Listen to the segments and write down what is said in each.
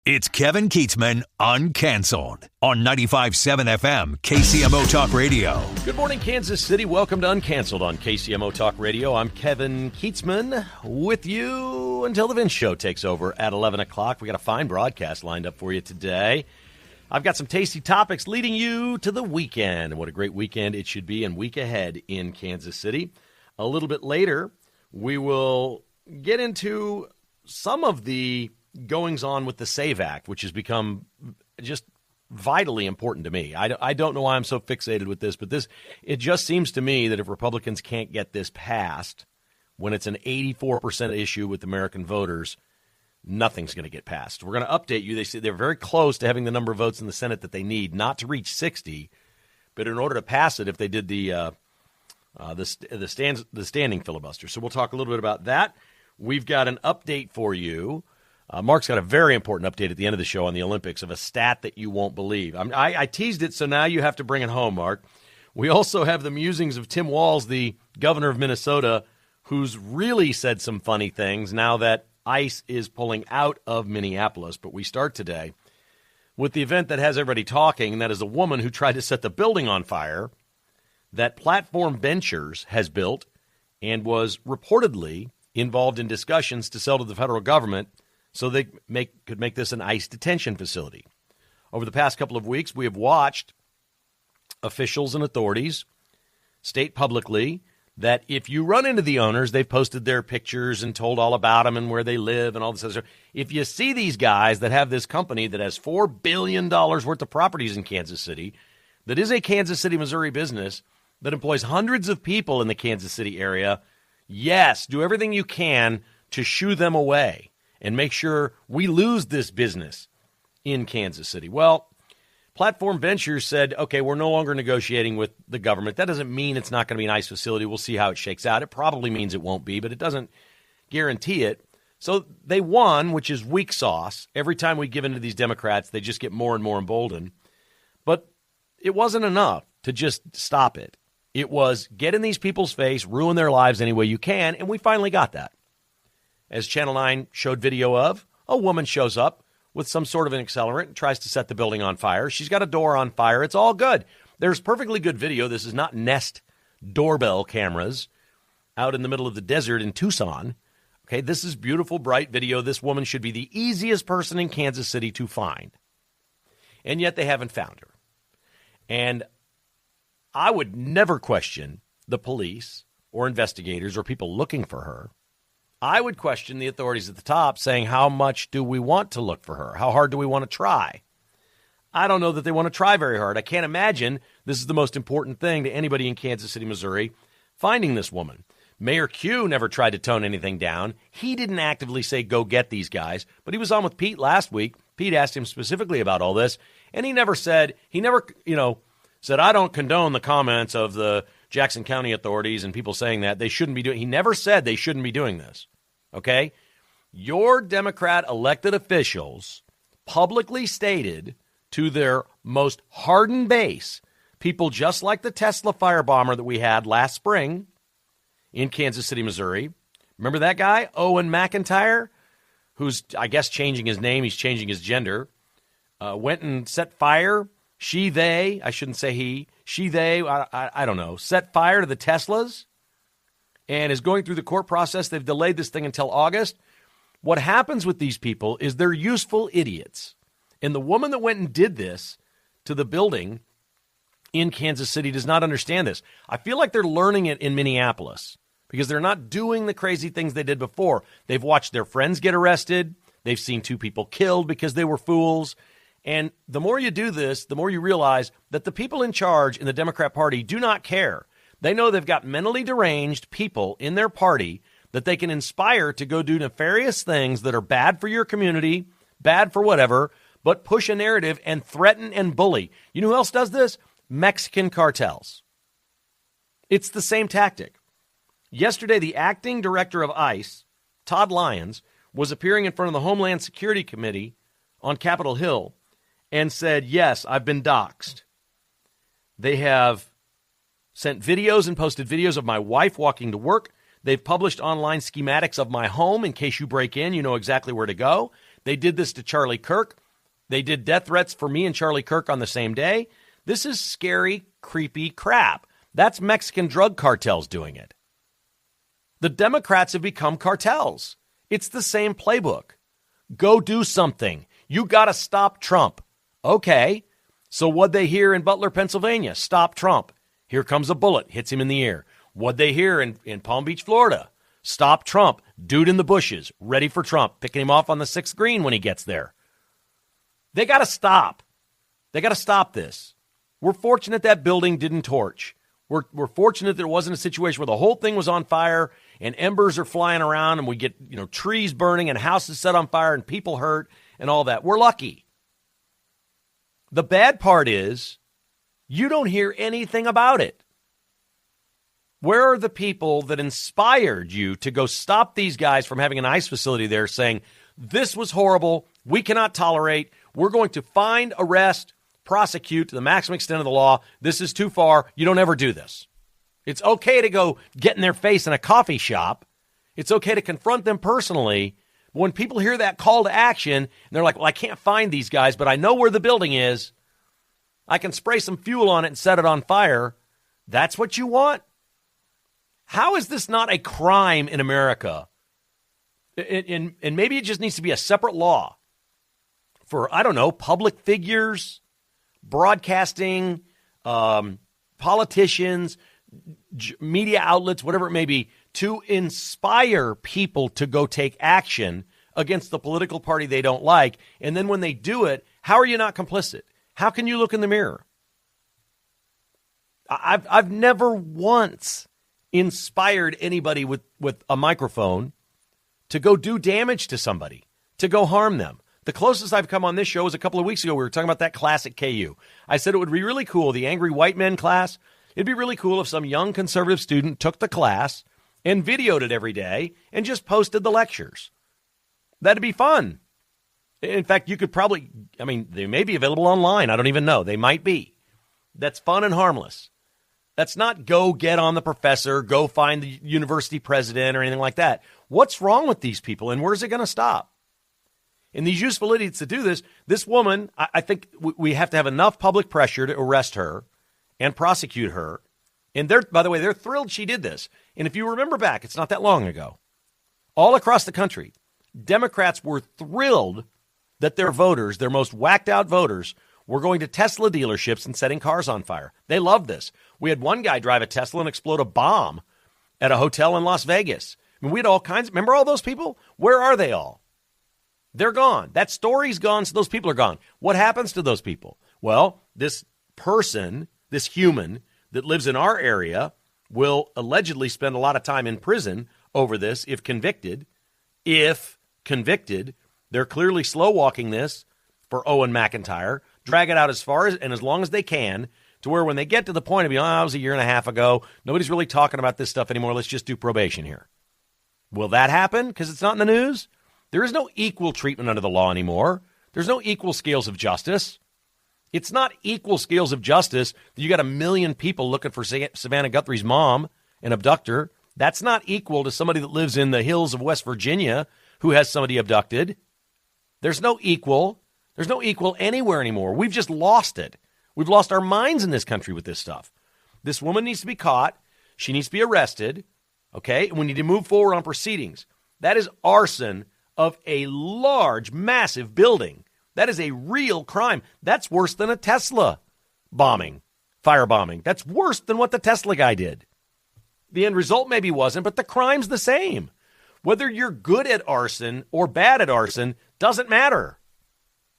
It's Kevin Keatsman Uncanceled on 95.7 FM KCMO Talk Radio. Good morning, Kansas City. Welcome to Uncanceled on KCMO Talk Radio. I'm Kevin Keatsman with you until the Vince Show takes over at 11 o'clock. We got a fine broadcast lined up for you today. I've got some tasty topics leading you to the weekend. What a great weekend it should be and week ahead in Kansas City. A little bit later, we will get into some of the goings on with the SAVE Act, which has become just vitally important to me. I don't know why I'm so fixated with this, but it just seems to me that if Republicans can't get this passed, when it's an 84% issue with American voters, nothing's going to get passed. We're going to update you. They say they're very close to having the number of votes in the Senate that they need, not to reach 60, but in order to pass it, if they did the standing filibuster. So we'll talk a little bit about that. We've got an update for you. Mark's got a very important update at the end of the show on the Olympics of a stat that you won't believe. I teased it, so now you have to bring it home, Mark. We also have the musings of Tim Walz, the governor of Minnesota, who's really said some funny things now that ICE is pulling out of Minneapolis. But we start today with the event that has everybody talking, and that is a woman who tried to set the building on fire that Platform Ventures has built and was reportedly involved in discussions to sell to the federal government so they could make this an ICE detention facility. Over the past couple of weeks, we have watched officials and authorities state publicly that if you run into the owners, they've posted their pictures and told all about them and where they live and all this other stuff. If you see these guys that have this company that has $4 billion worth of properties in Kansas City, that is a Kansas City, Missouri business that employs hundreds of people in the Kansas City area, yes, do everything you can to shoo them away and make sure we lose this business in Kansas City. Well, Platform Ventures said, okay, we're no longer negotiating with the government. That doesn't mean it's not going to be an ICE facility. We'll see how it shakes out. It probably means it won't be, but it doesn't guarantee it. So they won, which is weak sauce. Every time we give in to these Democrats, they just get more and more emboldened. But it wasn't enough to just stop it. It was get in these people's face, ruin their lives any way you can, and we finally got that. As Channel 9 showed video of, a woman shows up with some sort of an accelerant and tries to set the building on fire. She's got a door on fire. It's all good. There's perfectly good video. This is not Nest doorbell cameras out in the middle of the desert in Tucson. Okay, this is beautiful, bright video. This woman should be the easiest person in Kansas City to find. And yet they haven't found her. And I would never question the police or investigators or people looking for her. I would question the authorities at the top saying, how much do we want to look for her? How hard do we want to try? I don't know that they want to try very hard. I can't imagine this is the most important thing to anybody in Kansas City, Missouri, finding this woman. Mayor Q never tried to tone anything down. He didn't actively say, go get these guys, but he was on with Pete last week. Pete asked him specifically about all this, and he never said, I don't condone the comments of the Jackson County authorities and people saying that they shouldn't be doing. He never said they shouldn't be doing this. Okay? Your Democrat elected officials publicly stated to their most hardened base, people just like the Tesla firebomber that we had last spring in Kansas City, Missouri. Remember that guy, Owen McIntyre, who's, I guess, changing his name. He's changing his gender. Went and set fire. I shouldn't say he. I don't know. Set fire to the Teslas. And is going through the court process. They've delayed this thing until August. What happens with these people is they're useful idiots. And the woman that went and did this to the building in Kansas City does not understand this. I feel like they're learning it in Minneapolis because they're not doing the crazy things they did before. They've watched their friends get arrested. They've seen 2 people killed because they were fools. And the more you do this, the more you realize that the people in charge in the Democrat Party do not care. They know they've got mentally deranged people in their party that they can inspire to go do nefarious things that are bad for your community, bad for whatever, but push a narrative and threaten and bully. You know who else does this? Mexican cartels. It's the same tactic. Yesterday, the acting director of ICE, Todd Lyons, was appearing in front of the Homeland Security Committee on Capitol Hill and said, yes, I've been doxxed. They have sent videos and posted videos of my wife walking to work. They've published online schematics of my home in case you break in, you know exactly where to go. They did this to Charlie Kirk. They did death threats for me and Charlie Kirk on the same day. This is scary, creepy crap. That's Mexican drug cartels doing it. The Democrats have become cartels. It's the same playbook. Go do something. You got to stop Trump. Okay. So what'd they hear in Butler, Pennsylvania? Stop Trump. Here comes a bullet, hits him in the ear. What'd they hear in Palm Beach, Florida? Stop Trump. Dude in the bushes, ready for Trump, picking him off on the 6th green when he gets there. They got to stop. They got to stop this. We're fortunate that building didn't torch. We're fortunate that it wasn't a situation where the whole thing was on fire and embers are flying around and we get, trees burning and houses set on fire and people hurt and all that. We're lucky. The bad part is you don't hear anything about it. Where are the people that inspired you to go stop these guys from having an ICE facility there saying, this was horrible, we cannot tolerate, we're going to find, arrest, prosecute to the maximum extent of the law, this is too far, you don't ever do this. It's okay to go get in their face in a coffee shop. It's okay to confront them personally. But when people hear that call to action, and they're like, well, I can't find these guys, but I know where the building is. I can spray some fuel on it and set it on fire. That's what you want? How is this not a crime in America? And maybe it just needs to be a separate law for, I don't know, public figures, broadcasting, politicians, media outlets, whatever it may be, to inspire people to go take action against the political party they don't like. And then when they do it, how are you not complicit? How can you look in the mirror? I've never once inspired anybody with a microphone to go do damage to somebody, to go harm them. The closest I've come on this show was a couple of weeks ago. We were talking about that class at KU. I said it would be really cool, the Angry White Men class. It'd be really cool if some young conservative student took the class and videoed it every day and just posted the lectures. That'd be fun. In fact, you could probably, they may be available online. I don't even know. They might be. That's fun and harmless. That's not go get on the professor, go find the university president or anything like that. What's wrong with these people and where's it going to stop? And these useful idiots to do this woman, I think we have to have enough public pressure to arrest her and prosecute her. And by the way, they're thrilled she did this. And if you remember back, it's not that long ago, all across the country, Democrats were thrilled that their voters, their most whacked out voters, were going to Tesla dealerships and setting cars on fire. They loved this. We had one guy drive a Tesla and explode a bomb at a hotel in Las Vegas. We had all kinds. Remember all those people? Where are they all? They're gone. That story's gone, so those people are gone. What happens to those people? Well, this person, this human that lives in our area will allegedly spend a lot of time in prison over this if convicted. If convicted, they're clearly slow-walking this for Owen McIntyre, drag it out as far as and as long as they can to where when they get to the point of, it was a year and a half ago, nobody's really talking about this stuff anymore, let's just do probation here. Will that happen because it's not in the news? There is no equal treatment under the law anymore. There's no equal scales of justice. It's not equal scales of justice that you got 1 million people looking for Savannah Guthrie's mom and abduct her. That's not equal to somebody that lives in the hills of West Virginia who has somebody abducted. There's no equal. There's no equal anywhere anymore. We've just lost it. We've lost our minds in this country with this stuff. This woman needs to be caught. She needs to be arrested. Okay? And we need to move forward on proceedings. That is arson of a large, massive building. That is a real crime. That's worse than a Tesla bombing, firebombing. That's worse than what the Tesla guy did. The end result maybe wasn't, but the crime's the same. Whether you're good at arson or bad at arson doesn't matter.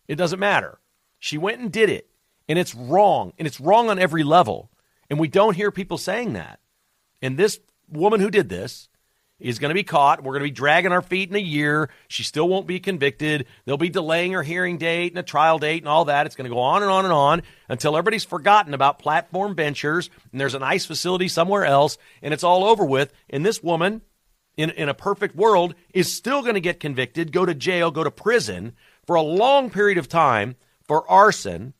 It doesn't matter. She went and did it, and it's wrong, and it's wrong on every level, and we don't hear people saying that. And this woman who did this is going to be caught. We're going to be dragging our feet in a year. She still won't be convicted. They'll be delaying her hearing date and a trial date and all that. It's going to go on and on and on until everybody's forgotten about platform benchers and there's an ICE facility somewhere else and it's all over with. And this woman, in a perfect world, is still going to get convicted, go to jail, go to prison for a long period of time for arson,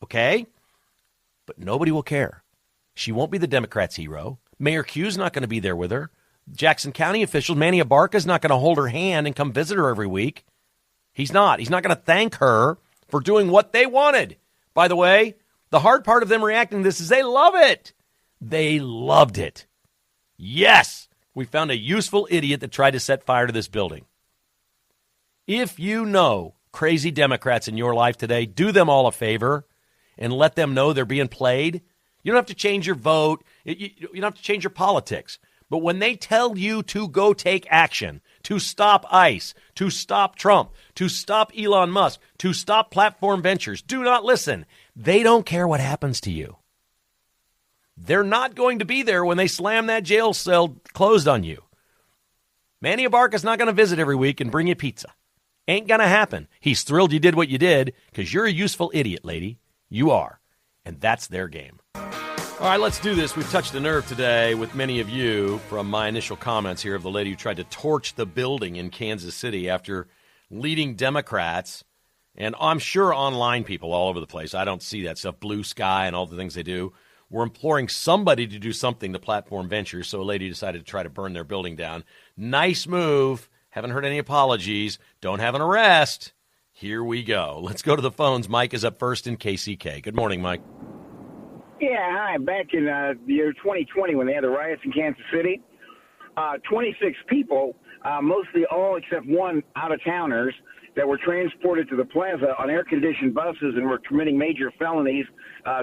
okay? But nobody will care. She won't be the Democrats' hero. Mayor Q's not going to be there with her. Jackson County official Manny Abarca's not going to hold her hand and come visit her every week. He's not. He's not going to thank her for doing what they wanted. By the way, the hard part of them reacting to this is they love it. They loved it. Yes, we found a useful idiot that tried to set fire to this building. If you know crazy Democrats in your life today, do them all a favor and let them know they're being played. You don't have to change your vote. You don't have to change your politics. But when they tell you to go take action, to stop ICE, to stop Trump, to stop Elon Musk, to stop Platform Ventures, do not listen. They don't care what happens to you. They're not going to be there when they slam that jail cell closed on you. Manny Abarca's not going to visit every week and bring you pizza. Ain't going to happen. He's thrilled you did what you did because you're a useful idiot, lady. You are. And that's their game. All right, let's do this. We've touched a nerve today with many of you from my initial comments here of the lady who tried to torch the building in Kansas City after leading Democrats, and I'm sure online people all over the place, I don't see that stuff, Blue Sky and all the things they do, were imploring somebody to do something to Platform Ventures, so a lady decided to try to burn their building down. Nice move. Haven't heard any apologies. Don't have an arrest. Here we go. Let's go to the phones. Mike is up first in KCK. Good morning, Mike. Yeah, hi. Back in the year 2020 when they had the riots in Kansas City, 26 people, mostly all except one out-of-towners, that were transported to the plaza on air-conditioned buses and were committing major felonies,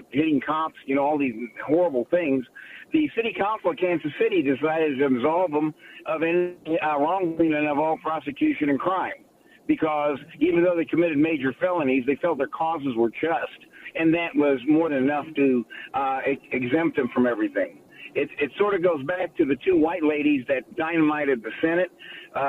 hitting cops, all these horrible things. The city council of Kansas City decided to absolve them of any wrongdoing of all prosecution and crime because even though they committed major felonies, they felt their causes were just. And that was more than enough to exempt them from everything. It sort of goes back to the two white ladies that dynamited the Senate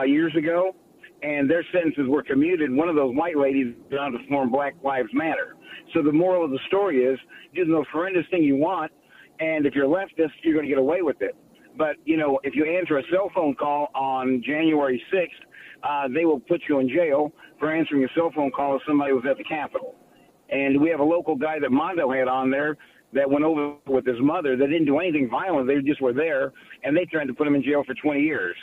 years ago, and their sentences were commuted. One of those white ladies went on to form Black Lives Matter. So the moral of the story is, do the most horrendous thing you want, and if you're leftist, you're going to get away with it. But, if you answer a cell phone call on January 6th, they will put you in jail for answering a cell phone call if somebody was at the Capitol. And we have a local guy that Mondo had on there that went over with his mother that didn't do anything violent. They just were there, and they tried to put him in jail for 20 years.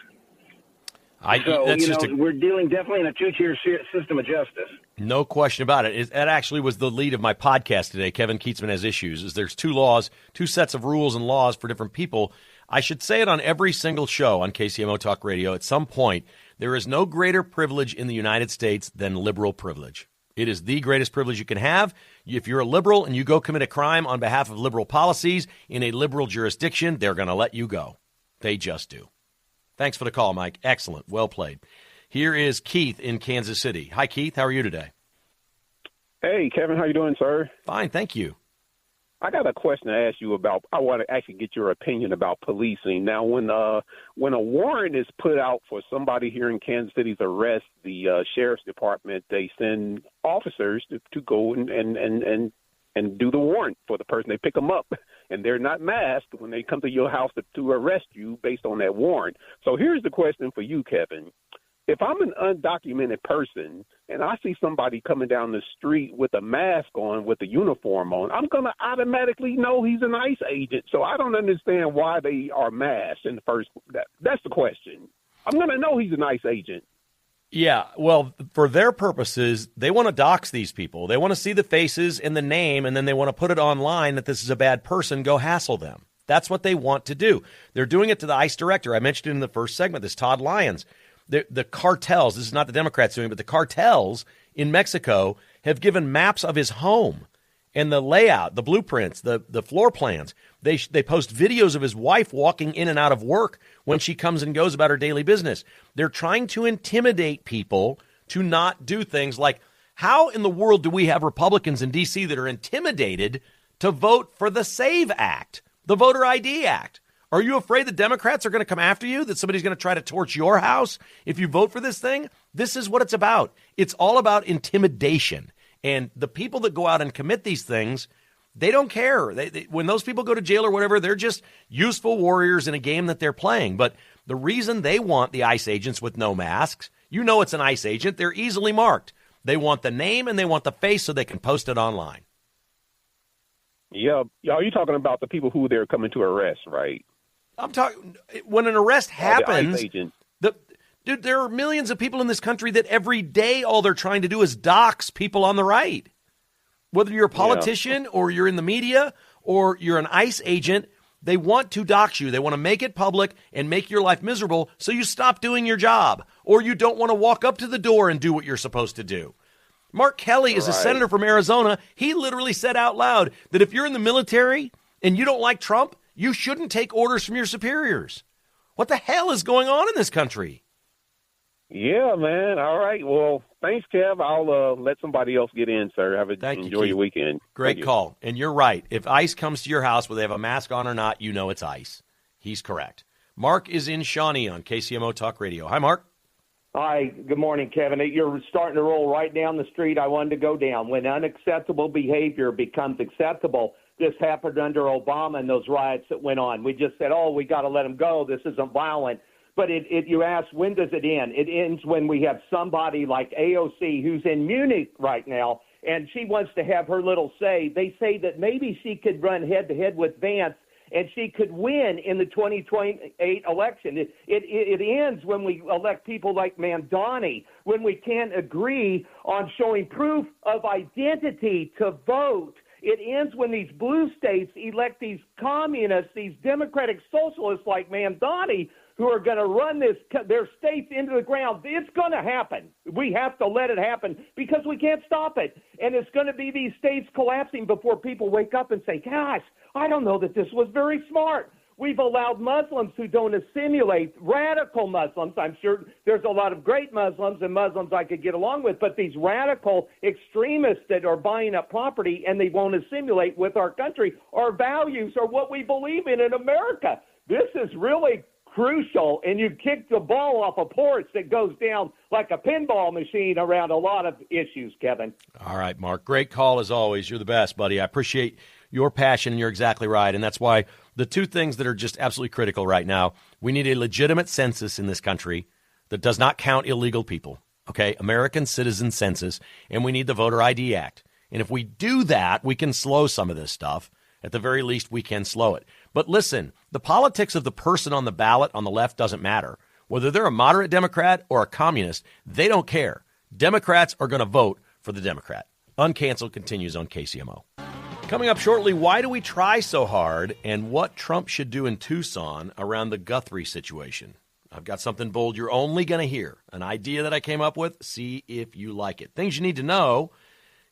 We're dealing definitely in a two-tier system of justice. No question about it. That actually was the lead of my podcast today. Kevin Keatsman Has Issues. There's two sets of rules and laws for different people. I should say it on every single show on KCMO Talk Radio. At some point, there is no greater privilege in the United States than liberal privilege. It is the greatest privilege you can have. If you're a liberal and you go commit a crime on behalf of liberal policies in a liberal jurisdiction, they're going to let you go. They just do. Thanks for the call, Mike. Excellent. Well played. Here is Keith in Kansas City. Hi, Keith. How are you today? Hey, Kevin. How you doing, sir? Fine. Thank you. I got a question to ask you about. I want to actually get your opinion about policing. Now, when a warrant is put out for somebody here in Kansas City to arrest, the sheriff's department, they send officers to go and do the warrant for the person. They pick them up, and they're not masked when they come to your house to arrest you based on that warrant. So here's the question for you, Kevin. If I'm an undocumented person and I see somebody coming down the street with a mask on, with a uniform on, I'm going to automatically know he's an ICE agent. So I don't understand why they are masked in the first. That's the question. I'm going to know he's an ICE agent. Yeah, well, for their purposes, they want to dox these people. They want to see the faces and the name, and then they want to put it online that this is a bad person. Go hassle them. That's what they want to do. They're doing it to the ICE director. I mentioned it in the first segment, this Todd Lyons. The cartels, this is not the Democrats doing it, but the cartels in Mexico have given maps of his home and the layout, the blueprints, the floor plans. They post videos of his wife walking in and out of work when she comes and goes about her daily business. They're trying to intimidate people to not do things like, how in the world do we have Republicans in D.C. that are intimidated to vote for the SAVE Act, the Voter ID Act? Are you afraid the Democrats are going to come after you, that somebody's going to try to torch your house if you vote for this thing? This is what it's about. It's all about intimidation. And the people that go out and commit these things, they don't care. When those people go to jail or whatever, they're just useful warriors in a game that they're playing. But the reason they want the ICE agents with no masks, it's an ICE agent. They're easily marked. They want the name and they want the face so they can post it online. Yeah. Are you talking about the people who they're coming to arrest, right? I'm talking when an arrest happens. Dude, there are millions of people in this country that every day all they're trying to do is dox people on the right. Whether you're a politician or you're in the media or you're an ICE agent, they want to dox you. They want to make it public and make your life miserable so you stop doing your job or you don't want to walk up to the door and do what you're supposed to do. Mark Kelly is a senator from Arizona. He literally said out loud that if you're in the military and you don't like Trump, you shouldn't take orders from your superiors. What the hell is going on in this country? Yeah, man. All right. Well, thanks, Kev. I'll let somebody else get in, sir. Enjoy your weekend. Great call. And you're right. If ICE comes to your house, whether they have a mask on or not, you know it's ICE. He's correct. Mark is in Shawnee on KCMO Talk Radio. Hi, Mark. Hi. Good morning, Kevin. You're starting to roll right down the street I wanted to go down. When unacceptable behavior becomes acceptable, this happened under Obama and those riots that went on. We just said, we got to let them go. This isn't violent. But you ask, when does it end? It ends when we have somebody like AOC who's in Munich right now, and she wants to have her little say. They say that maybe she could run head-to-head with Vance, and she could win in the 2028 election. It ends when we elect people like Mamdani, when we can't agree on showing proof of identity to vote. It ends when these blue states elect these communists, these democratic socialists like Mamdani, who are going to run their states into the ground. It's going to happen. We have to let it happen because we can't stop it. And it's going to be these states collapsing before people wake up and say, gosh, I don't know that this was very smart. We've allowed Muslims who don't assimilate, radical Muslims. I'm sure there's a lot of great Muslims and Muslims I could get along with, but these radical extremists that are buying up property and they won't assimilate with our country, our values are what we believe in America. This is really crucial, and you kick the ball off a porch that goes down like a pinball machine around a lot of issues, Kevin. All right, Mark. Great call as always. You're the best, buddy. I appreciate your passion, and you're exactly right. And that's why the two things that are just absolutely critical right now, we need a legitimate census in this country that does not count illegal people, okay? American citizen census, and we need the Voter ID Act. And if we do that, we can slow some of this stuff. At the very least, we can slow it. But listen, the politics of the person on the ballot on the left doesn't matter. Whether they're a moderate Democrat or a communist, they don't care. Democrats are going to vote for the Democrat. Uncanceled continues on KCMO. Coming up shortly, why do we try so hard and what Trump should do in Tucson around the Guthrie situation. I've got something bold you're only going to hear, an idea that I came up with. See if you like it. Things you need to know.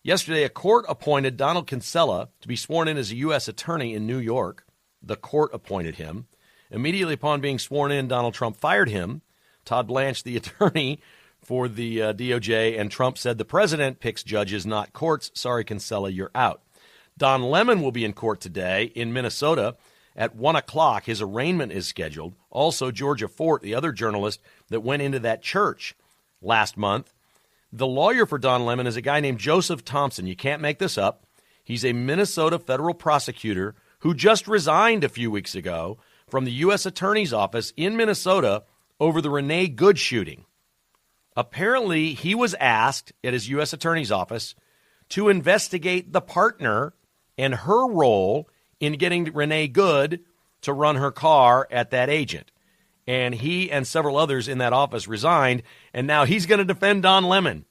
Yesterday, a court appointed Donald Kinsella to be sworn in as a U.S. attorney in New York. The court appointed him. Immediately upon being sworn in, Donald Trump fired him. Todd Blanche, the attorney for the DOJ, and Trump said the president picks judges, not courts. Sorry, Kinsella, you're out. Don Lemon will be in court today in Minnesota at 1 o'clock. His arraignment is scheduled. Also, Georgia Fort, the other journalist that went into that church last month. The lawyer for Don Lemon is a guy named Joseph Thompson. You can't make this up. He's a Minnesota federal prosecutor who just resigned a few weeks ago from the U.S. Attorney's Office in Minnesota over the Renee Good shooting. Apparently, he was asked at his U.S. Attorney's Office to investigate the partner and her role in getting Renee Good to run her car at that agent. And he and several others in that office resigned, and now he's going to defend Don Lemon.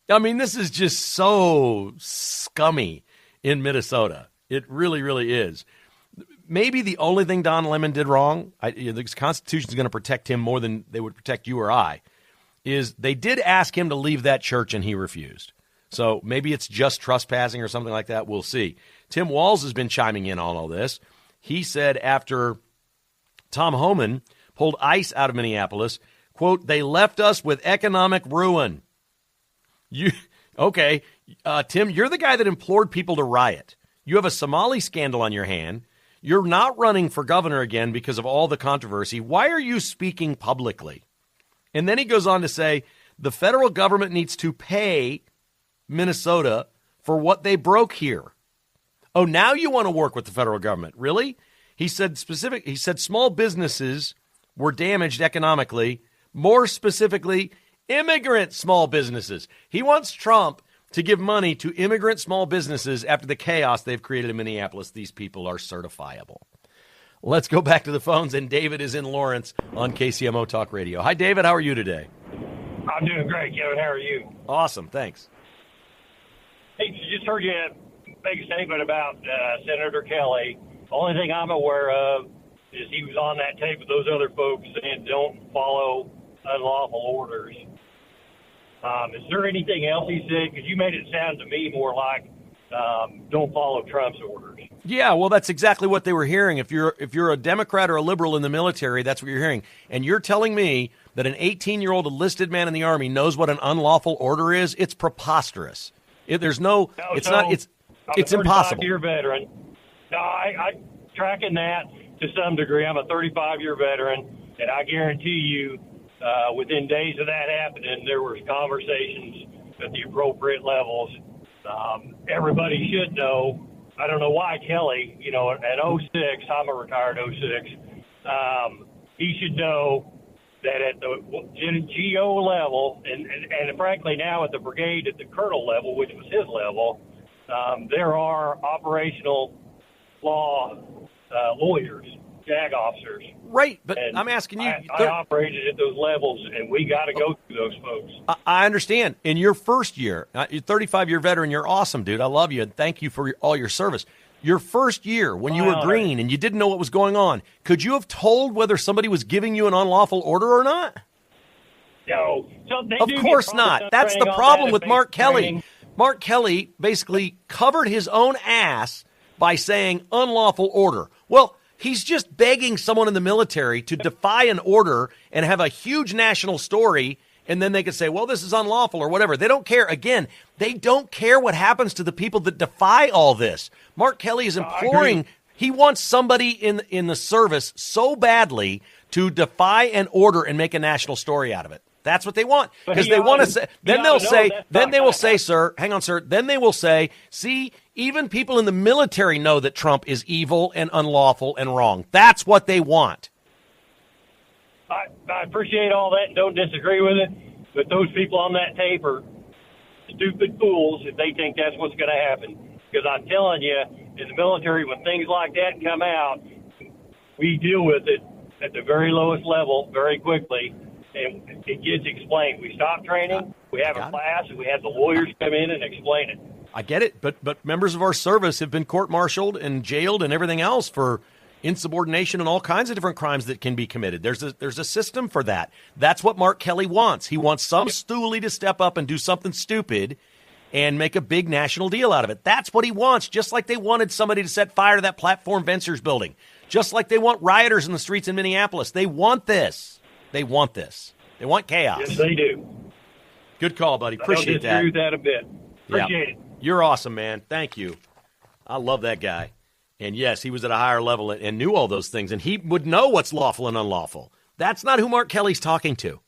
I mean, this is just so scummy in Minnesota. It really, really is. Maybe the only thing Don Lemon did wrong, the Constitution is going to protect him more than they would protect you or I, is they did ask him to leave that church, and he refused. So maybe it's just trespassing or something like that. We'll see. Tim Walz has been chiming in on all this. He said after Tom Homan pulled ICE out of Minneapolis, quote, they left us with economic ruin. Okay, Tim, you're the guy that implored people to riot. You have a Somali scandal on your hand. You're not running for governor again because of all the controversy. Why are you speaking publicly? And then he goes on to say the federal government needs to pay Minnesota for what they broke here. Oh, now you want to work with the federal government. Really? He said small businesses were damaged economically, more specifically, immigrant small businesses. He wants Trump to give money to immigrant small businesses after the chaos they've created in Minneapolis. These people are certifiable. Let's go back to the phones, and David is in Lawrence on KCMO Talk Radio. Hi, David. How are you today? I'm doing great, Kevin. How are you? Awesome. Thanks. Hey, just heard you make a statement about Senator Kelly. The only thing I'm aware of is he was on that tape with those other folks saying don't follow unlawful orders. Is there anything else he said? Because you made it sound to me more like don't follow Trump's orders. Yeah, well, that's exactly what they were hearing. If you're a Democrat or a liberal in the military, that's what you're hearing. And you're telling me that an 18-year-old enlisted man in the Army knows what an unlawful order is? It's preposterous. It's impossible. I'm a 35-year veteran. No, I'm tracking that to some degree. I'm a 35-year veteran, and I guarantee you within days of that happening, there was conversations at the appropriate levels. Everybody should know. I don't know why Kelly, at 06, I'm a retired 06, he should know that at the GO level, and frankly now at the brigade at the colonel level, which was his level, there are operational law lawyers, JAG officers. Right, but I'm asking you. I operated at those levels, and we got to go through those folks. I understand. In your first year, you're 35-year veteran, you're awesome, dude. I love you, and thank you for all your service. Your first year, when you were green and you didn't know what was going on, could you have told whether somebody was giving you an unlawful order or not? No. Of course not. That's the problem with Mark Kelly. Mark Kelly basically covered his own ass by saying unlawful order. Well, he's just begging someone in the military to defy an order and have a huge national story, and then they could say, well, this is unlawful or whatever. They don't care. Again, they don't care what happens to the people that defy all this. Mark Kelly is imploring, he wants somebody in the service so badly to defy an order and make a national story out of it. That's what they want. Because they want to say, then they will say, sir, hang on, sir. Then they will say, see, even people in the military know that Trump is evil and unlawful and wrong. That's what they want. I appreciate all that and don't disagree with it, but those people on that tape are stupid fools if they think that's what's going to happen. Because I'm telling you, in the military, when things like that come out, we deal with it at the very lowest level very quickly, and it gets explained. We stop training, we have a class, and we have the lawyers come in and explain it. I get it, but members of our service have been court-martialed and jailed and everything else for insubordination and all kinds of different crimes that can be committed. There's a system for that. That's what Mark Kelly wants. He wants some stoolie to step up and do something stupid and make a big national deal out of it. That's what he wants, just like they wanted somebody to set fire to that Platform Ventures building, just like they want rioters in the streets in Minneapolis. They want this. They want this. They want chaos. Yes, they do. Good call, buddy. Appreciate that. I don't disagree with that a bit. Appreciate it. You're awesome, man. Thank you. I love that guy. And yes, he was at a higher level and knew all those things, and he would know what's lawful and unlawful. That's not who Mark Kelly's talking to.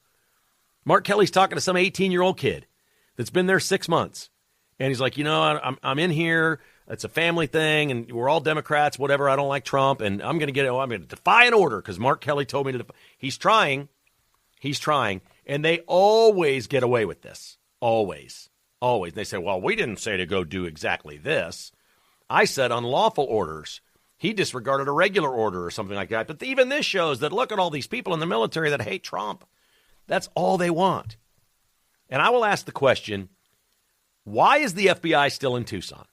Mark Kelly's talking to some 18-year-old kid that's been there 6 months. And he's like, I'm in here. It's a family thing, and we're all Democrats, whatever. I don't like Trump, and I'm going to defy an order because Mark Kelly told me to defy. He's trying. And they always get away with this. Always. They say, well, we didn't say to go do exactly this. I said unlawful orders. He disregarded a regular order or something like that. But even this shows that look at all these people in the military that hate Trump. That's all they want. And I will ask the question, why is the FBI still in Tucson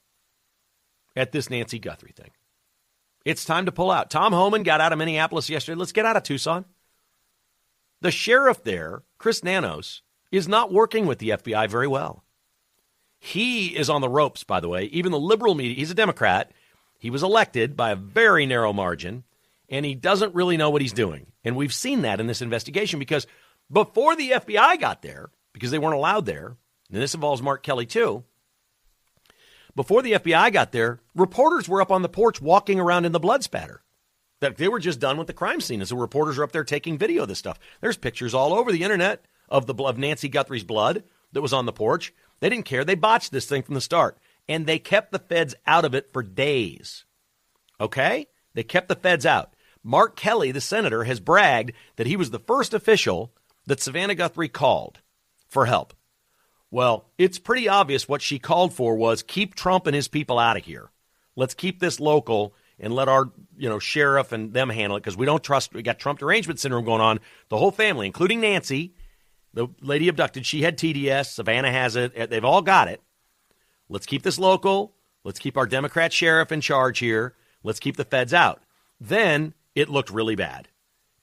at this Nancy Guthrie thing? It's time to pull out. Tom Homan got out of Minneapolis yesterday. Let's get out of Tucson. The sheriff there, Chris Nanos, is not working with the FBI very well. He is on the ropes, by the way. Even the liberal media, he's a Democrat. He was elected by a very narrow margin, and he doesn't really know what he's doing. And we've seen that in this investigation because before the FBI got there, because they weren't allowed there, and this involves Mark Kelly too, before the FBI got there, reporters were up on the porch walking around in the blood spatter. That they were just done with the crime scene, and so reporters are up there taking video of this stuff. There's pictures all over the internet of Nancy Guthrie's blood that was on the porch. They didn't care. They botched this thing from the start, and they kept the feds out of it for days. Okay? They kept the feds out. Mark Kelly, the senator, has bragged that he was the first official that Savannah Guthrie called for help. Well, it's pretty obvious what she called for was keep Trump and his people out of here. Let's keep this local and let our, sheriff and them handle it because we don't trust. We got Trump derangement syndrome going on. The whole family, including Nancy, the lady abducted, she had TDS. Savannah has it. They've all got it. Let's keep this local. Let's keep our Democrat sheriff in charge here. Let's keep the feds out. Then it looked really bad.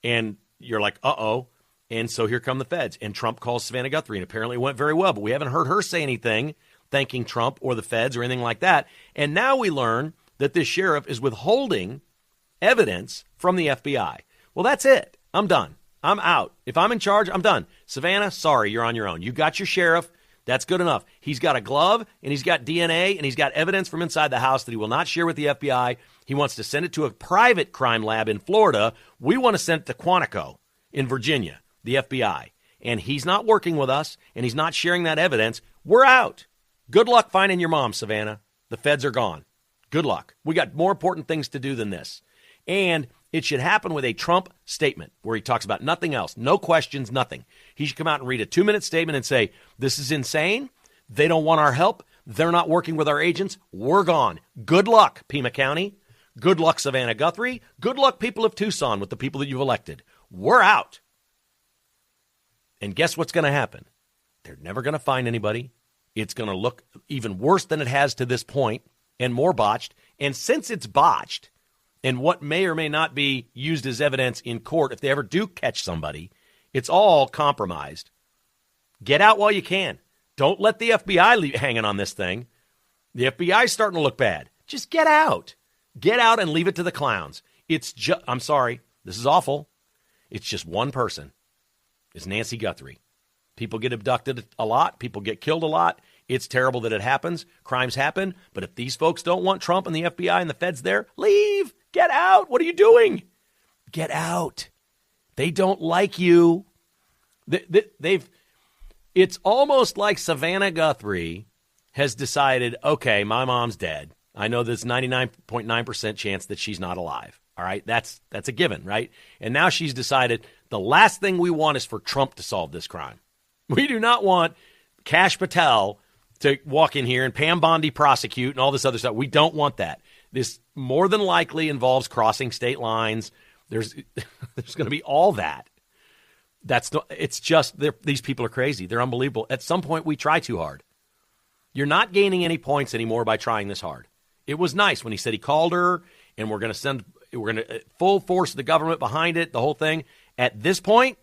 And you're like, uh-oh. And so here come the feds. And Trump calls Savannah Guthrie, and apparently it went very well. But we haven't heard her say anything thanking Trump or the feds or anything like that. And now we learn that this sheriff is withholding evidence from the FBI. Well, that's it. I'm done. I'm out. If I'm in charge, I'm done. Savannah, sorry, you're on your own. You got your sheriff. That's good enough. He's got a glove, and he's got DNA, and he's got evidence from inside the house that he will not share with the FBI. He wants to send it to a private crime lab in Florida. We want to send it to Quantico in Virginia, the FBI. And he's not working with us, and he's not sharing that evidence. We're out. Good luck finding your mom, Savannah. The feds are gone. Good luck. We got more important things to do than this. And it should happen with a Trump statement where he talks about nothing else, no questions, nothing. He should come out and read a 2-minute statement and say, this is insane. They don't want our help. They're not working with our agents. We're gone. Good luck, Pima County. Good luck, Savannah Guthrie. Good luck, people of Tucson, with the people that you've elected. We're out. And guess what's going to happen? They're never going to find anybody. It's going to look even worse than it has to this point and more botched. And since it's botched, and what may or may not be used as evidence in court, if they ever do catch somebody, it's all compromised. Get out while you can. Don't let the FBI leave hanging on this thing. The FBI's starting to look bad. Just get out. Get out and leave it to the clowns. I'm sorry, this is awful. It's just one person. It's Nancy Guthrie. People get abducted a lot. People get killed a lot. It's terrible that it happens. Crimes happen. But if these folks don't want Trump and the FBI and the feds there, leave. Get out. What are you doing? Get out. They don't like you. It's almost like Savannah Guthrie has decided, okay, my mom's dead. I know there's 99.9% chance that she's not alive. All right, that's a given, right? And now she's decided the last thing we want is for Trump to solve this crime. We do not want Kash Patel to walk in here and Pam Bondi prosecute and all this other stuff. We don't want that. This more than likely involves crossing state lines. There's going to be all that. It's just these people are crazy. They're unbelievable. At some point, we try too hard. You're not gaining any points anymore by trying this hard. It was nice when he said he called her and we're going to full force the government behind it, the whole thing. At this point,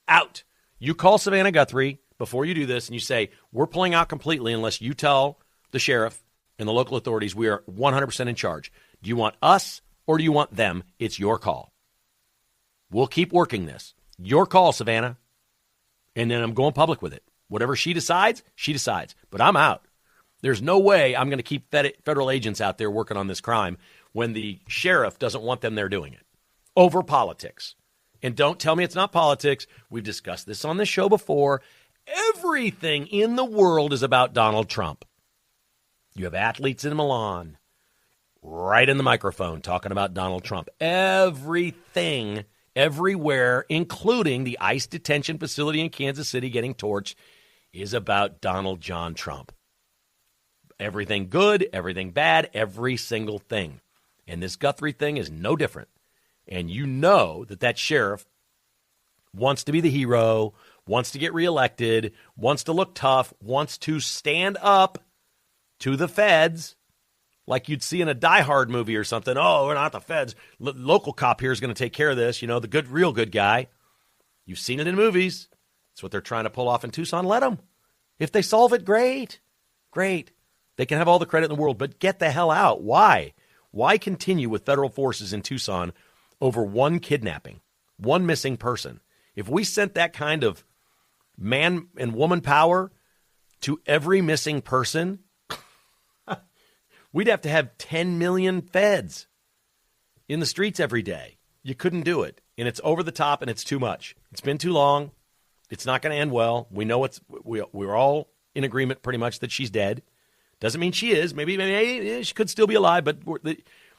out. You call Savannah Guthrie before you do this and you say, we're pulling out completely unless you tell the sheriff and the local authorities we are 100% in charge. Do you want us or do you want them? It's your call. We'll keep working this. Your call, Savannah. And then I'm going public with it. Whatever she decides, she decides. But I'm out. There's no way I'm going to keep federal agents out there working on this crime when the sheriff doesn't want them there doing it. Over politics. And don't tell me it's not politics. We've discussed this on this show before. Everything in the world is about Donald Trump. You have athletes in Milan right in the microphone talking about Donald Trump. Everything, everywhere, including the ICE detention facility in Kansas City getting torched, is about Donald John Trump. Everything good, everything bad, every single thing. And this Guthrie thing is no different. And you know that sheriff wants to be the hero, wants to get reelected, wants to look tough, wants to stand up to the feds like you'd see in a Die Hard movie or something. Oh, we're not the feds. Local cop here is going to take care of this. You know, the good, real good guy. You've seen it in movies. That's what they're trying to pull off in Tucson. Let them. If they solve it, great. Great. They can have all the credit in the world, but get the hell out. Why? Why continue with federal forces in Tucson over one kidnapping, one missing person? If we sent that kind of man and woman power to every missing person, we'd have to have 10 million feds in the streets every day. You couldn't do it. And it's over the top and it's too much. It's been too long. It's not going to end well. We know we're all in agreement pretty much that she's dead. Doesn't mean she is. Maybe she could still be alive, but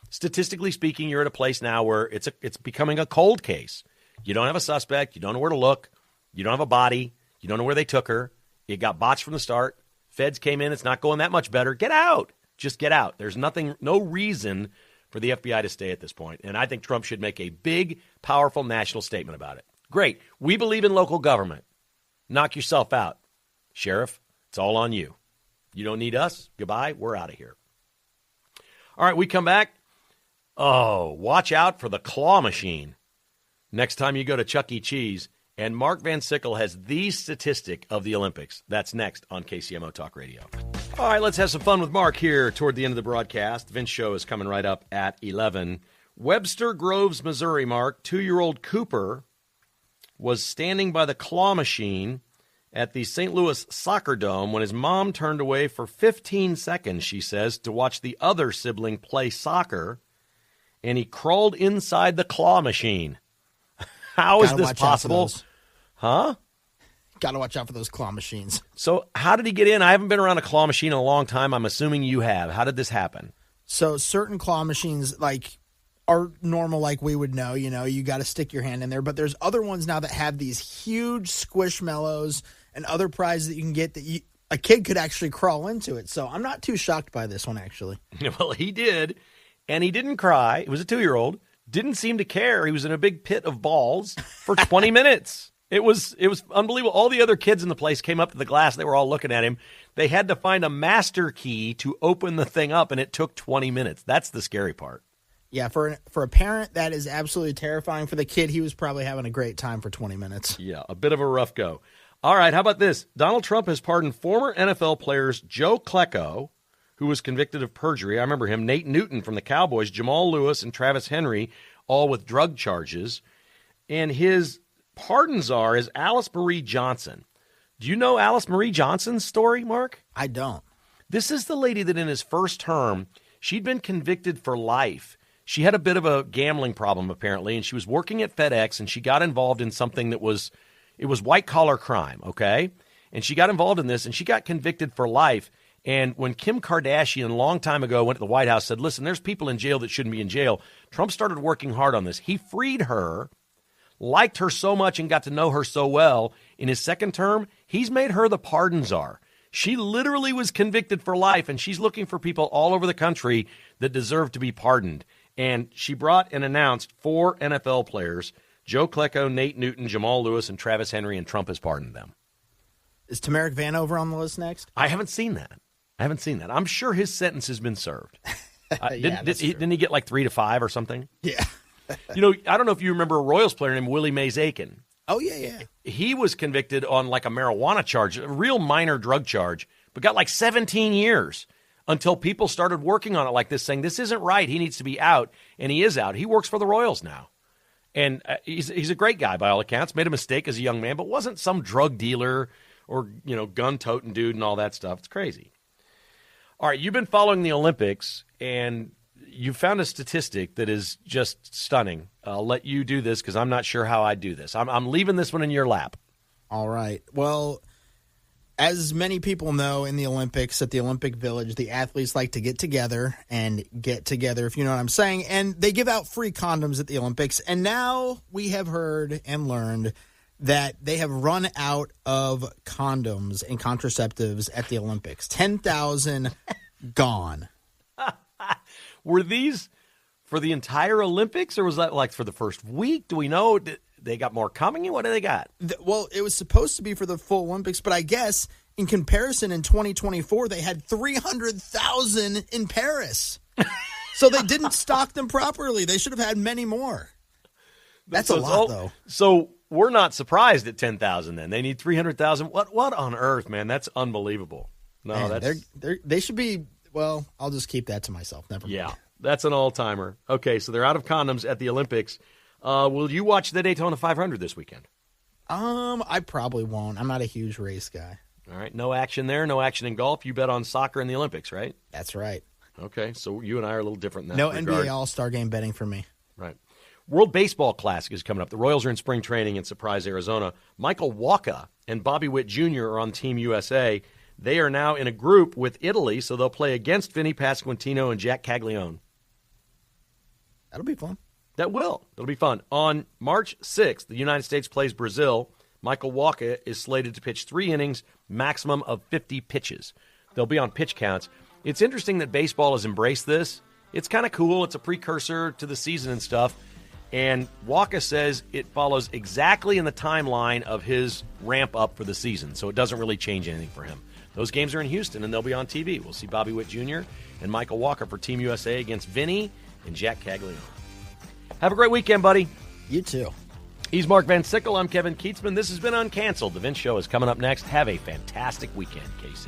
statistically speaking, you're at a place now where it's becoming a cold case. You don't have a suspect. You don't know where to look. You don't have a body. You don't know where they took her. It got botched from the start. Feds came in. It's not going that much better. Get out. Just get out. There's no reason for the FBI to stay at this point, and I think Trump should make a big, powerful national statement about it. Great. We believe in local government. Knock yourself out. Sheriff, it's all on you. You don't need us. Goodbye. We're out of here. All right, we come back. Oh, watch out for the claw machine next time you go to Chuck E. Cheese. And Mark Van Sickle has the statistic of the Olympics. That's next on KCMO Talk Radio. All right, let's have some fun with Mark here toward the end of the broadcast. Vince Show is coming right up at 11. Webster Groves, Missouri, Mark. 2-year-old Cooper was standing by the claw machine at the St. Louis Soccer Dome when his mom turned away for 15 seconds, she says, to watch the other sibling play soccer, and he crawled inside the claw machine. How is this possible? Huh? Got to watch out for those claw machines. So how did he get in? I haven't been around a claw machine in a long time. I'm assuming you have. How did this happen? So certain claw machines, like, are normal, like we would know. You know, you got to stick your hand in there. But there's other ones now that have these huge squishmallows and other prizes that you can get that a kid could actually crawl into it. So I'm not too shocked by this one, actually. Well, he did, and he didn't cry. It was a 2-year-old. Didn't seem to care. He was in a big pit of balls for 20 minutes. It was unbelievable. All the other kids in the place came up to the glass. They were all looking at him. They had to find a master key to open the thing up, and it took 20 minutes. That's the scary part. Yeah, for a parent, that is absolutely terrifying. For the kid, he was probably having a great time for 20 minutes. Yeah, a bit of a rough go. All right, how about this? Donald Trump has pardoned former NFL players Joe Klecko, who was convicted of perjury. I remember him. Nate Newton from the Cowboys, Jamal Lewis, and Travis Henry, all with drug charges. And his pardon czar is Alice Marie Johnson. Do you know Alice Marie Johnson's story, Mark? I don't. This is the lady that in his first term, she'd been convicted for life. She had a bit of a gambling problem, apparently, and she was working at FedEx, and she got involved in something that was white-collar crime, okay? And she got involved in this, and she got convicted for life. And when Kim Kardashian, a long time ago, went to the White House, said, listen, there's people in jail that shouldn't be in jail, Trump started working hard on this. He freed her, liked her so much, and got to know her so well. In his second term, he's made her the pardon czar. She literally was convicted for life, and she's looking for people all over the country that deserve to be pardoned. And she brought and announced 4 NFL players, Joe Klecko, Nate Newton, Jamal Lewis, and Travis Henry, and Trump has pardoned them. Is Tamarick Vanover on the list next? I haven't seen that. I'm sure his sentence has been served. Didn't he get like 3 to 5 or something? Yeah. You know, I don't know if you remember a Royals player named Willie Mays Aiken. Oh, yeah. He was convicted on like a marijuana charge, a real minor drug charge, but got like 17 years until people started working on it like this, saying this isn't right. He needs to be out, and he is out. He works for the Royals now. And he's a great guy by all accounts. Made a mistake as a young man, but wasn't some drug dealer or, you know, gun-toting dude and all that stuff. It's crazy. All right, you've been following the Olympics, and you found a statistic that is just stunning. I'll let you do this because I'm not sure how I do this. I'm leaving this one in your lap. All right. Well, as many people know, in the Olympics, at the Olympic Village, the athletes like to get together, if you know what I'm saying, and they give out free condoms at the Olympics. And now we have heard and learned that they have run out of condoms and contraceptives at the Olympics. 10,000 gone. Were these for the entire Olympics, or was that like for the first week? Do we know? They got more coming? What do they got? Well, it was supposed to be for the full Olympics, but I guess in comparison in 2024, they had 300,000 in Paris. So they didn't stock them properly. They should have had many more. That's a lot, though. So we're not surprised at 10,000 then. They need 300,000. What on earth, man? That's unbelievable. No, man, that's they should be. Well, I'll just keep that to myself. Never mind. Yeah, that's an all-timer. Okay, so they're out of condoms at the Olympics. Will you watch the Daytona 500 this weekend? I probably won't. I'm not a huge race guy. All right, no action there. No action in golf. You bet on soccer in the Olympics, right? That's right. Okay, so you and I are a little different in that No regard. NBA All-Star Game betting for me. Right. World Baseball Classic is coming up. The Royals are in spring training in Surprise, Arizona. Michael Wacha and Bobby Witt Jr. are on Team USA. They are now in a group with Italy, so they'll play against Vinny Pasquantino and Jack Caglione. That'll be fun. That'll be fun. On March 6th, the United States plays Brazil. Michael Wacha is slated to pitch 3 innings, maximum of 50 pitches. They'll be on pitch counts. It's interesting that baseball has embraced this. it's kind of cool. It's a precursor to the season and stuff. And Waka says it follows exactly in the timeline of his ramp up for the season, so it doesn't really change anything for him. Those games are in Houston, and they'll be on TV. We'll see Bobby Witt Jr. and Michael Walker for Team USA against Vinny and Jack Caglione. Have a great weekend, buddy. You too. He's Mark Van Sickle. I'm Kevin Keatsman. This has been Uncanceled. The Vince Show is coming up next. Have a fantastic weekend, KC.